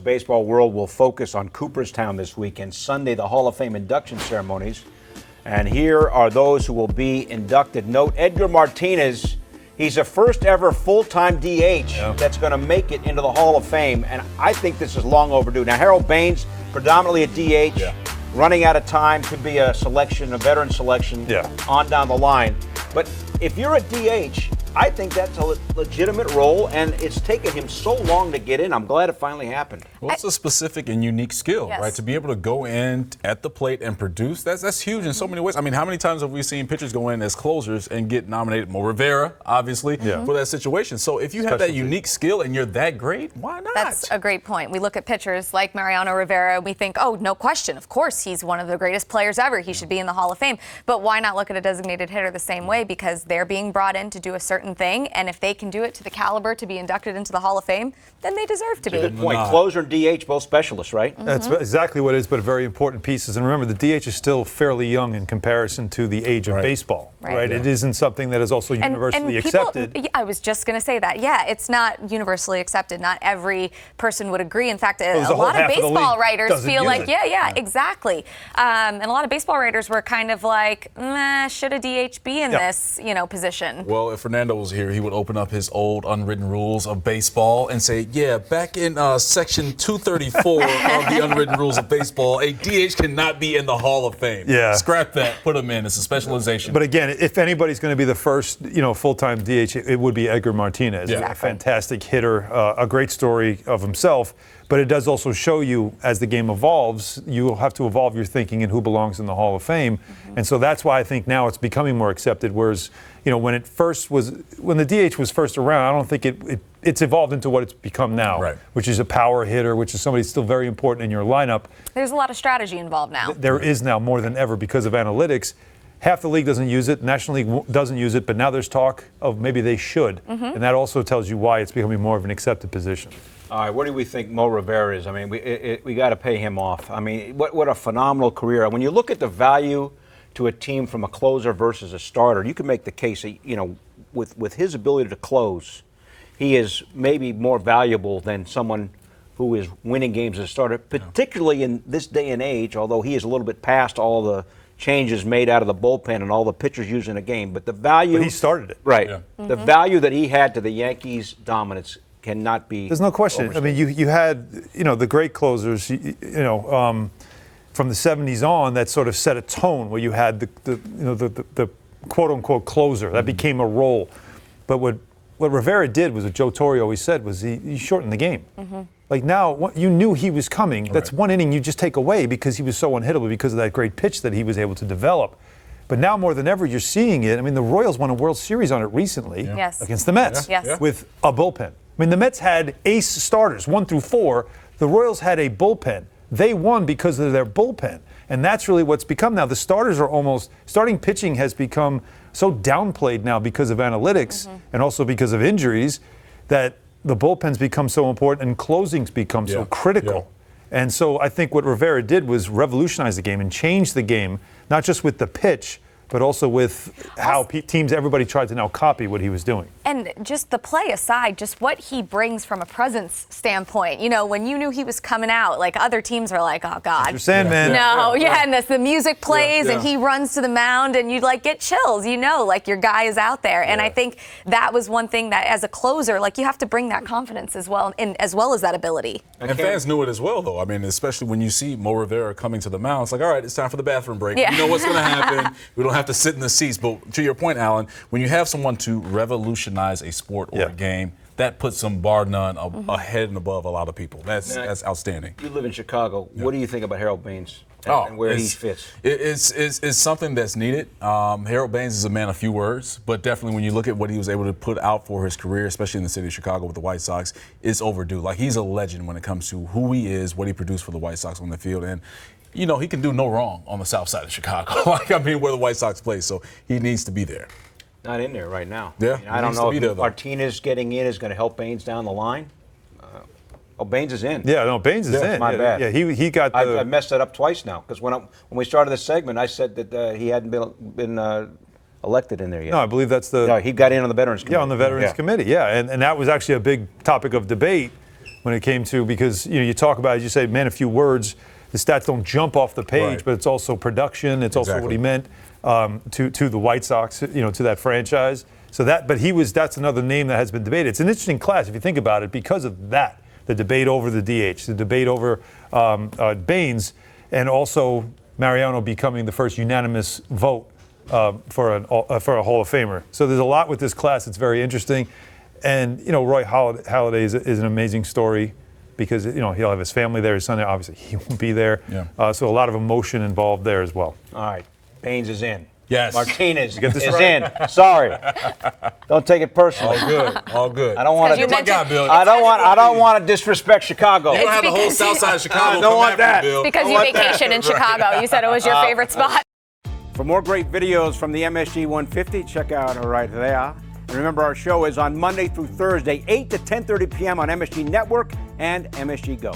baseball world will focus on Cooperstown this weekend. Sunday, the Hall of Fame induction ceremonies. And here are those who will be inducted. Note Edgar Martinez. He's the first ever full-time DH that's going to make it into the Hall of Fame. And I think this is long overdue. Now, Harold Baines, predominantly a DH, running out of time, could be a selection, a veteran selection on down the line. But if you're a DH, I think that's a legitimate role, and it's taken him so long to get in. I'm glad it finally happened. Well, it's a specific and unique skill, right? To be able to go in at the plate and produce, that's huge in so many ways. I mean, how many times have we seen pitchers go in as closers and get nominated? Mo Rivera, obviously, for that situation. So if you have that unique skill and you're that great, why not? That's a great point. We look at pitchers like Mariano Rivera, we think, oh, no question. Of course, he's one of the greatest players ever. He should be in the Hall of Fame. But why not look at a designated hitter the same way? Because they're being brought in to do a certain thing, and if they can do it to the caliber to be inducted into the Hall of Fame, then they deserve to be. Good point. Closer and DH, both specialists, right? That's exactly what it is, but very important pieces. And remember, the DH is still fairly young in comparison to the age of baseball, right? It isn't something that is also universally accepted. I was just going to say that. Yeah, it's not universally accepted. Not every person would agree. In fact, a lot of baseball writers feel like, exactly. And a lot of baseball writers were kind of like, should a DH be in this, position? Well, if Fernando was here, he would open up his old unwritten rules of baseball and say, back in section 234 of the unwritten rules of baseball, a DH cannot be in the Hall of Fame. Scrap that, put him in. It's a specialization. But again, if anybody's going to be the first, full-time DH, it would be Edgar Martinez. A fantastic hitter, a great story of himself. But it does also show you, as the game evolves, you will have to evolve your thinking in who belongs in the Hall of Fame. And so that's why I think now it's becoming more accepted. Whereas, when the DH was first around, I don't think it's evolved into what it's become now, which is a power hitter, which is somebody still very important in your lineup. There's a lot of strategy involved now. There is now more than ever because of analytics. Half the league doesn't use it, National League doesn't use it, but now there's talk of maybe they should. And that also tells you why it's becoming more of an accepted position. All right, what do we think Mo Rivera is? I mean, we got to pay him off. I mean, what a phenomenal career. When you look at the value to a team from a closer versus a starter, you can make the case that, with his ability to close, he is maybe more valuable than someone who is winning games as a starter, particularly in this day and age, although he is a little bit past all the changes made out of the bullpen and all the pitchers used in a game. But the value... But he started it. Right. The value that he had to the Yankees' dominance cannot be... There's no question. overstated. I mean, you had, the great closers, from the 70s on that sort of set a tone where you had the quote-unquote closer. That became a role. But what Rivera did was what Joe Torre always said was he shortened the game. Like now, you knew he was coming. That's one inning you just take away because he was so unhittable because of that great pitch that he was able to develop. But now more than ever, you're seeing it. I mean, the Royals won a World Series on it recently against the Mets with a bullpen. I mean, the Mets had ace starters, 1 through 4. The Royals had a bullpen. They won because of their bullpen. And that's really what's become now. The starters are starting pitching has become so downplayed now because of analytics and also because of injuries that the bullpens become so important and closings become so critical. And so I think what Rivera did was revolutionize the game and change the game, not just with the pitch, but also with how teams, everybody tried to now copy what he was doing. And just the play aside, just what he brings from a presence standpoint. When you knew he was coming out, like other teams are like, oh, God. Mr. Sandman. And the music plays and he runs to the mound and you get chills, like your guy is out there. And I think that was one thing that as a closer, you have to bring that confidence as well, as well as that ability. And fans knew it as well, though. I mean, especially when you see Mo Rivera coming to the mound, it's like, all right, it's time for the bathroom break. You know what's going to happen. We don't have to sit in the seats. But to your point, Alan, when you have someone to revolutionize a sport or a game, that puts them bar none ahead and above a lot of people. That's outstanding. You live in Chicago. What do you think about Harold Baines and where he fits? It's something that's needed. Harold Baines is a man of few words, but definitely when you look at what he was able to put out for his career, especially in the city of Chicago with the White Sox, it's overdue. He's a legend when it comes to who he is, what he produced for the White Sox on the field, and he can do no wrong on the south side of Chicago. Where the White Sox play, so he needs to be there. Not in there right now. I don't know if Martinez getting in is going to help Baines down the line. Baines is in. Baines is in. My bad. Yeah, he got the... I messed that up twice now because when we started this segment, I said that he hadn't been elected in there yet. No, I believe that's the... No, he got in on the Veterans Committee. Yeah, on the Veterans Committee, and that was actually a big topic of debate when it came to, because you talk about, as you say, man, a few words. The stats don't jump off the page, Right. but it's also production. It's also what he meant to the White Sox, to that franchise. So that's another name that has been debated. It's an interesting class if you think about it because of that. The debate over the DH, the debate over Baines, and also Mariano becoming the first unanimous vote for a Hall of Famer. So there's a lot with this class that's very interesting. And, Roy Halladay is an amazing story because, he'll have his family there, his son there. Obviously, he won't be there. Yeah. So a lot of emotion involved there as well. All right. Baines is in. Yes. Martinez get this is right? in. Sorry. Don't take it personally. All good. All good. I don't want You to. mentioned- my guy, Bill. I don't want to disrespect Chicago. You don't have the whole because- south side of Chicago. I don't come want after that. you, Bill. Because you vacation in Chicago. You said it was your favorite spot. For more great videos from the MSG 150, check out right there. And remember, our show is on Monday through Thursday, 8 to 10:30 p.m. on MSG Network and MSG Go.